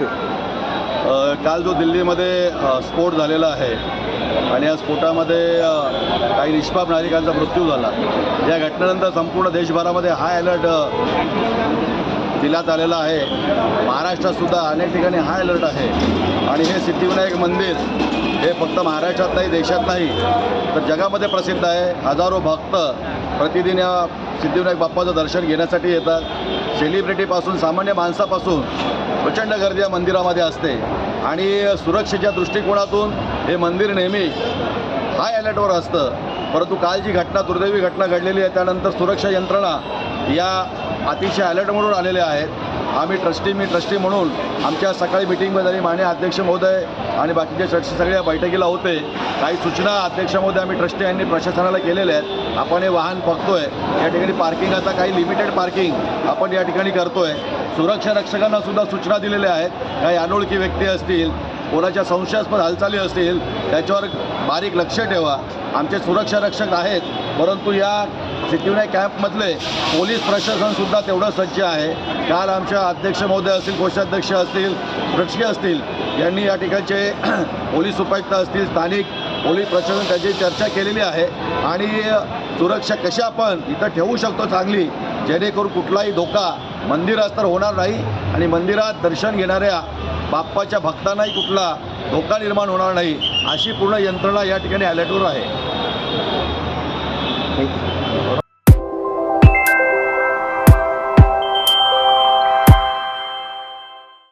काल जो दिल्लीमध्ये स्फोट झालेला आहे आणि या स्फोटामध्ये काही निष्पाप नागरिकांचा मृत्यू झाला, या घटनेनंतर संपूर्ण देशभरामध्ये हाय अलर्ट दिल्यात आलेला आहे. महाराष्ट्रातसुद्धा अनेक ठिकाणी हाय अलर्ट आहे. आणि हे सिद्धिविनायक मंदिर हे फक्त महाराष्ट्रात नाही, देशात नाही, तर जगामध्ये प्रसिद्ध आहे. हजारो भक्त प्रतिदिन या सिद्धिविनायक बाप्पाचं दर्शन घेण्यासाठी येतात. सेलिब्रिटीपासून सामान्य माणसापासून प्रचंड गर्दी या मंदिरामध्ये असते. आणि सुरक्षेच्या दृष्टिकोनातून हे मंदिर नेहमी हाय अलर्टवर असतं. परंतु काल जी घटना, दुर्दैवी घटना घडलेली आहे, त्यानंतर सुरक्षा यंत्रणा या अतिशय अलर्ट म्हणून आलेल्या आहेत. मी ट्रस्टी म्हणून आमच्या सकाळी मिटिंगमध्ये आणि माननीय अध्यक्ष महोदय आणि बाकीचे ट्रस्टी सगळे या बैठकीला होते. काही सूचना अध्यक्ष महोदय आम्ही ट्रस्टी यांनी प्रशासनाला केलेल्या आहेत. आपण हे वाहन बघतोय, या ठिकाणी पार्किंग आता काही लिमिटेड पार्किंग आपण या ठिकाणी करतोय. सुरक्षा रक्षकांना सुद्धा सूचना दिलेल्या आहेत. काही अनोळखी व्यक्ती असतील, कोणाच्या संशयास्पद हालचाली असतील, त्याच्यावर बारीक लक्ष ठेवा. आमचे सुरक्षा रक्षक आहेत, परंतु या सिद्धिविनायक कॅम्पमधले पोलीस प्रशासनसुद्धा तेवढं सज्ज आहे. काल आमच्या अध्यक्ष महोदय असतील, कोषाध्यक्ष असतील, ट्रस्टी असतील, यांनी या ठिकाणचे पोलीस उपायुक्त असतील, स्थानिक पोलीस प्रशासन त्याची चर्चा केलेली आहे. आणि सुरक्षा कशी आपण इथं ठेवू शकतो चांगली, जेणेकरून कुठलाही धोका मंदिरात तर होणार नाही आणि मंदिरात दर्शन घेणाऱ्या बाप्पाच्या भक्तांनाही कुठला धोका निर्माण होणार नाही, अशी पूर्ण यंत्रणा या ठिकाणी अलर्टवर आहे.